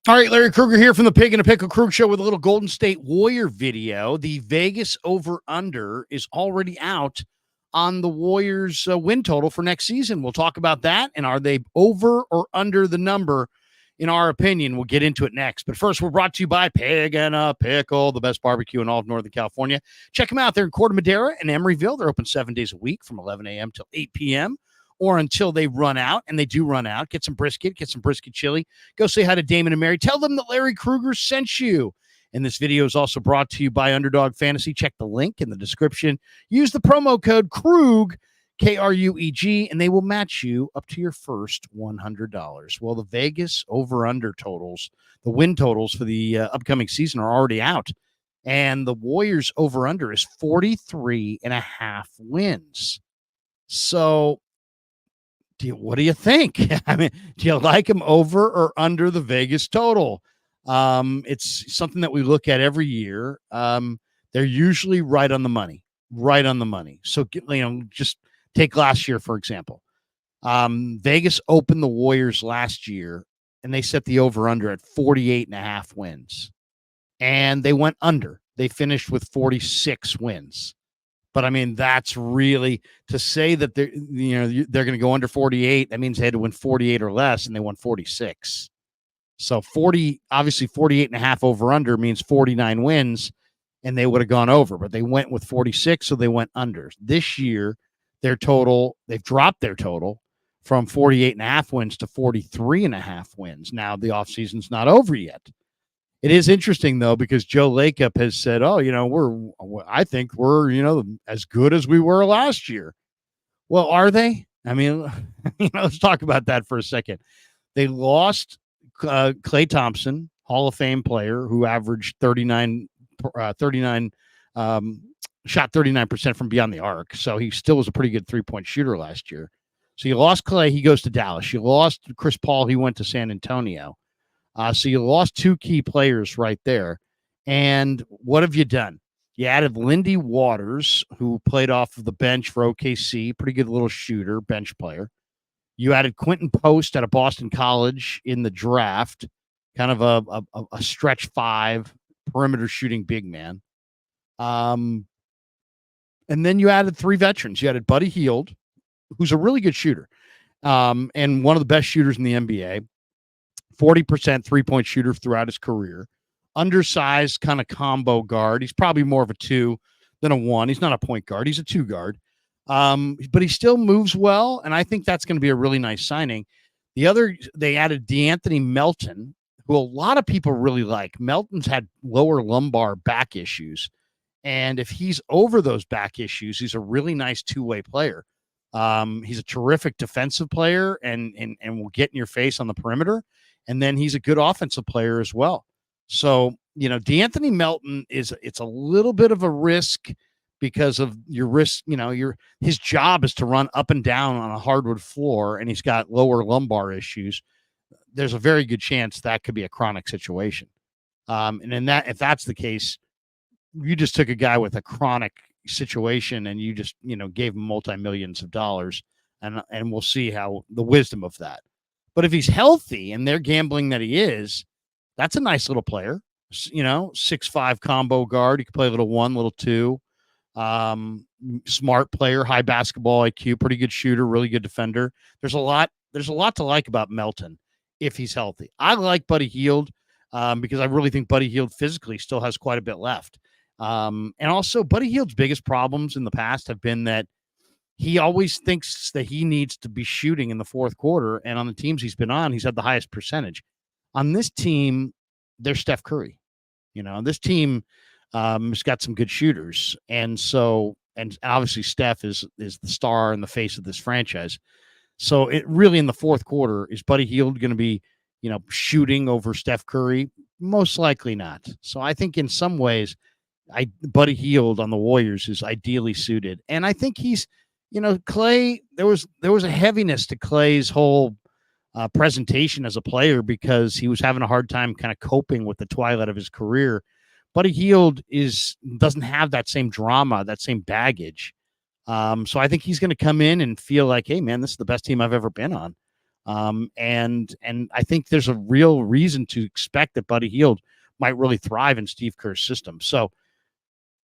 All right, Larry Krueger here from the Pig and a Pickle Krug Show with a little Golden State Warrior video. The Vegas over-under is already out on the Warriors' win total for next season. We'll talk about that, and are they over or under the number, in our opinion? We'll get into it next. But first, we're brought to you by Pig and a Pickle, the best barbecue in all of Northern California. Check them out. They're in Corte Madera and Emeryville. They're open 7 days a week from 11 a.m. till 8 p.m., or until they run out, and they do run out. Get some brisket chili. Go say hi to Damon and Mary. Tell them that Larry Krueger sent you. And this video is also brought to you by Underdog Fantasy. Check the link in the description. Use the promo code KRUG, KRUEG, and they will match you up to your first $100. Well, the Vegas over-under totals, the win totals for the upcoming season are already out. And the Warriors over-under is 43.5 wins. So, what do you think? I mean, do you like them over or under the Vegas total? It's something that we look at every year. They're usually right on the money. So, just take last year, for example. Vegas opened the Warriors last year, and they set the over-under at 48.5 wins. And they went under. They finished with 46 wins. But I mean, that's really to say that they're going to go under 48. That means they had to win 48 or less, and they won 46. So 48.5 over under means 49 wins, and they would have gone over. But they went with 46, so they went under. This year, they've dropped their total from 48.5 wins to 43.5 wins. Now the offseason's not over yet. It is interesting, though, because Joe Lacob has said, I think we're, as good as we were last year. Well, are they? I mean, let's talk about that for a second. They lost Klay Thompson, Hall of Fame player who averaged 39, shot 39% from beyond the arc. So he still was a pretty good three-point shooter last year. So you lost Klay, he goes to Dallas. You lost Chris Paul, he went to San Antonio. So you lost two key players right there. And what have you done? You added Lindy Waters, who played off of the bench for OKC, pretty good little shooter, bench player. You added Quentin Post out of Boston College in the draft, kind of a stretch five, perimeter shooting big man. And then you added three veterans. You added Buddy Hield, who's a really good shooter, and one of the best shooters in the NBA. 40% three-point shooter throughout his career. Undersized kind of combo guard. He's probably more of a 2 than a 1. He's not a point guard. He's a 2 guard. But he still moves well, and I think that's going to be a really nice signing. They added DeAnthony Melton, who a lot of people really like. Melton's had lower lumbar back issues, and if he's over those back issues, he's a really nice two-way player. He's a terrific defensive player and will get in your face on the perimeter. And then he's a good offensive player as well. So, DeAnthony Melton it's a little bit of a risk because of your risk. His job is to run up and down on a hardwood floor, and he's got lower lumbar issues. There's a very good chance that could be a chronic situation. If that's the case, you just took a guy with a chronic situation and you just, gave him multi-millions of dollars, and we'll see how the wisdom of that. But if he's healthy and they're gambling that he is, that's a nice little player, 6'5" combo guard. He can play a little 1, little 2. Smart player, high basketball IQ, pretty good shooter, really good defender. There's a lot to like about Melton if he's healthy. I like Buddy Hield because I really think Buddy Hield physically still has quite a bit left. And also Buddy Hield's biggest problems in the past have been that he always thinks that he needs to be shooting in the fourth quarter. And on the teams he's been on, he's had the highest percentage. On this team, there's Steph Curry. This team has got some good shooters. And obviously Steph is the star and the face of this franchise. So it really, in the fourth quarter, is Buddy Hield going to be, shooting over Steph Curry? Most likely not. So I think in some ways, Buddy Hield on the Warriors is ideally suited. And I think he's, Klay, there was a heaviness to Klay's whole presentation as a player because he was having a hard time kind of coping with the twilight of his career. Buddy Hield doesn't have that same drama, that same baggage. So I think he's going to come in and feel like, hey, man, this is the best team I've ever been on. And I think there's a real reason to expect that Buddy Hield might really thrive in Steve Kerr's system. So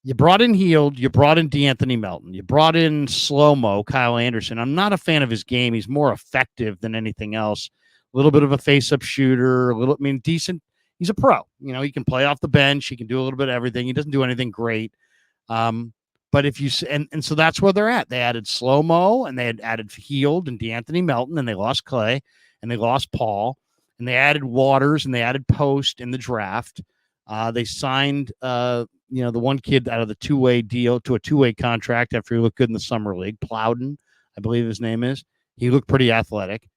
you brought in Hield, you brought in DeAnthony Melton, you brought in slow-mo Kyle Anderson. I'm not a fan of his game. He's more effective than anything else. A little bit of a face-up shooter, decent. He's a pro. He can play off the bench. He can do a little bit of everything. He doesn't do anything great. But if you and so that's where they're at. They added slow mo and they had added Hield and DeAnthony Melton, and they lost Clay and they lost Paul, and they added Waters and they added Post in the draft. They signed the one kid out of the two-way deal to a two-way contract after he looked good in the summer league. Plowden, I believe his name is. He looked pretty athletic.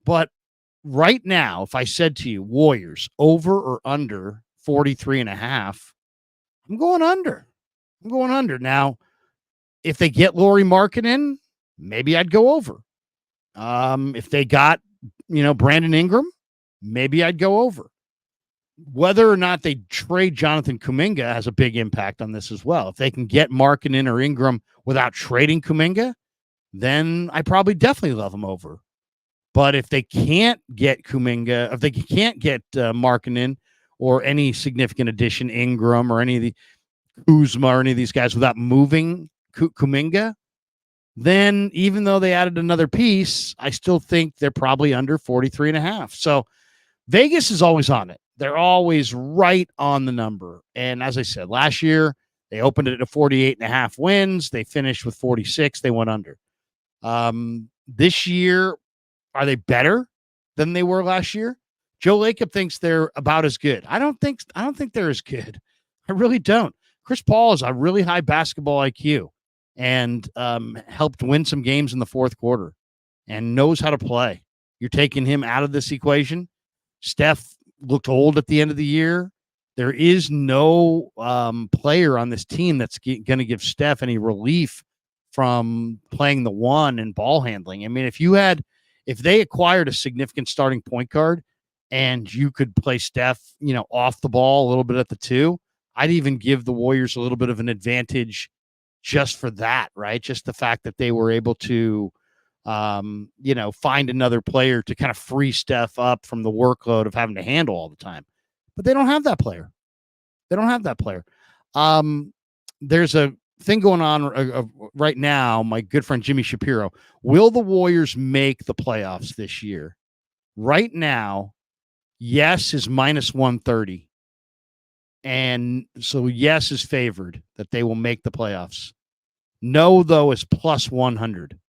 But right now, if I said to you, Warriors over or under 43.5, I'm going under. Now, if they get Lauri Markkanen, maybe I'd go over. If they got, Brandon Ingram, maybe I'd go over. Whether or not they trade Jonathan Kuminga has a big impact on this as well. If they can get Markkanen or Ingram without trading Kuminga, then I probably definitely love them over. But if they can't get Kuminga, if they can't get Markkanen or any significant addition, Ingram or any of the Kuzma or any of these guys without moving Kuminga, then even though they added another piece, I still think they're probably under 43.5. So Vegas is always on it. They're always right on the number. And as I said, last year, they opened it at 48.5 wins. They finished with 46. They went under. This year, are they better than they were last year? Joe Lacob thinks they're about as good. I don't think they're as good. I really don't. Chris Paul has a really high basketball IQ and helped win some games in the fourth quarter and knows how to play. You're taking him out of this equation. Steph looked old at the end of the year. There is no player on this team that's going to give Steph any relief from playing the one and ball handling. I mean, if they acquired a significant starting point guard and you could play Steph, off the ball a little bit at the two, I'd even give the Warriors a little bit of an advantage just for that, right? Just the fact that they were able to, find another player to kind of free Steph up from the workload of having to handle all the time. But they don't have that player. There's a thing going on right now. My good friend Jimmy Shapiro, will the Warriors make the playoffs this year? Right now, yes is minus 130. And so yes is favored that they will make the playoffs. No, though, is plus 100.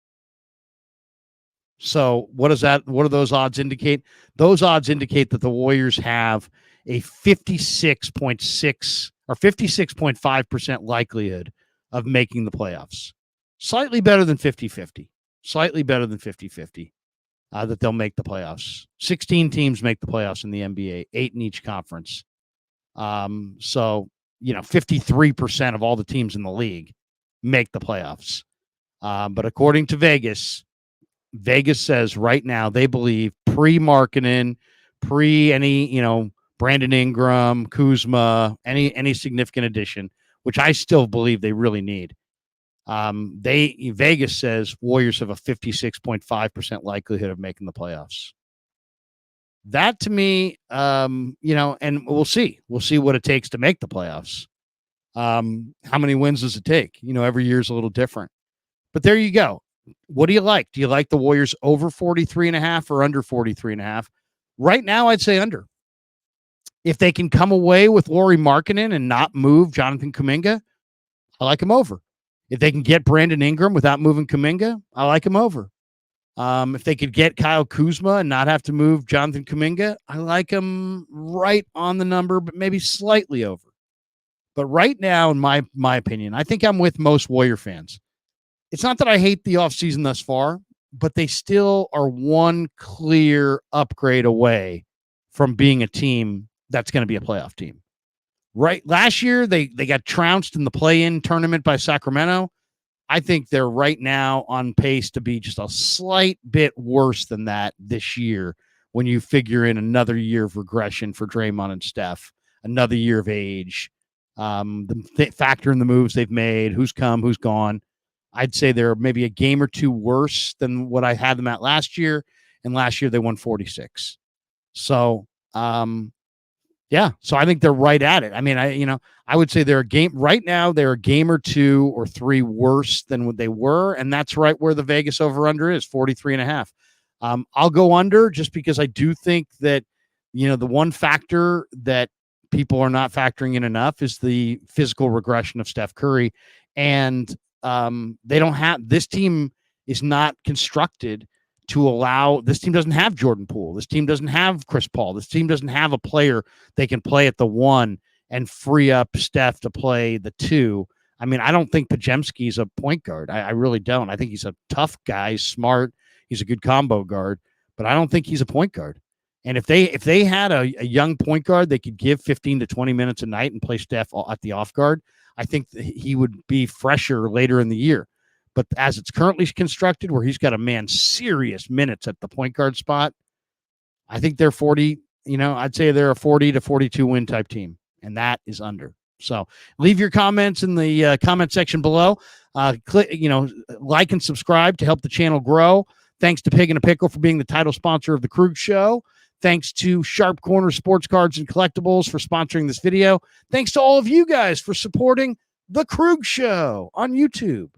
So what do those odds indicate? Those odds indicate that the Warriors have a 56.6 or 56.5% likelihood of making the playoffs. Slightly better than 50-50. That they'll make the playoffs. 16 teams make the playoffs in the NBA, 8 in each conference. So 53% of all the teams in the league make the playoffs. But according to Vegas says right now they believe pre-Markkanen, any Brandon Ingram, Kuzma, any significant addition, which I still believe they really need. Vegas says Warriors have a 56.5% likelihood of making the playoffs. That to me, and we'll see what it takes to make the playoffs. How many wins does it take? Every year is a little different, but there you go. What do you like? Do you like the Warriors over 43.5 or under 43.5? Right now, I'd say under. If they can come away with Lauri Markkanen and not move Jonathan Kuminga, I like him over. If they can get Brandon Ingram without moving Kuminga, I like him over. If they could get Kyle Kuzma and not have to move Jonathan Kuminga, I like him right on the number, but maybe slightly over. But right now, in my opinion, I think I'm with most Warrior fans. It's not that I hate the offseason thus far, but they still are one clear upgrade away from being a team that's going to be a playoff team. Right? Last year, they got trounced in the play-in tournament by Sacramento. I think they're right now on pace to be just a slight bit worse than that this year when you figure in another year of regression for Draymond and Steph, another year of age, factor in the moves they've made, who's come, who's gone. I'd say they're maybe a game or two worse than what I had them at last year. and last year they won 46. So, yeah, so I think they're right at it. I mean, I would say they're a game right now. They're a game or 2 or 3 worse than what they were, and that's right where the Vegas over under is 43.5. I'll go under just because I do think that the one factor that people are not factoring in enough is the physical regression of Steph Curry, and they don't have this team is not constructed to allow this team doesn't have Jordan Poole. This team doesn't have Chris Paul. This team doesn't have a player they can play at the 1 and free up Steph to play the 2. I mean, I don't think Podziemski's a point guard. I really don't. I think he's a tough guy, smart. He's a good combo guard, but I don't think he's a point guard. And if they had a young point guard, they could give 15 to 20 minutes a night and play Steph at the off guard. I think he would be fresher later in the year. But as it's currently constructed, where he's got a man serious minutes at the point guard spot, I think they're 40. I'd say they're a 40 to 42 win type team, and that is under. So leave your comments in the comment section below. Click, like and subscribe to help the channel grow. Thanks to Pig and a Pickle for being the title sponsor of the Krug Show. Thanks to Sharp Corner Sports Cards and Collectibles for sponsoring this video. Thanks to all of you guys for supporting the Krug Show on YouTube.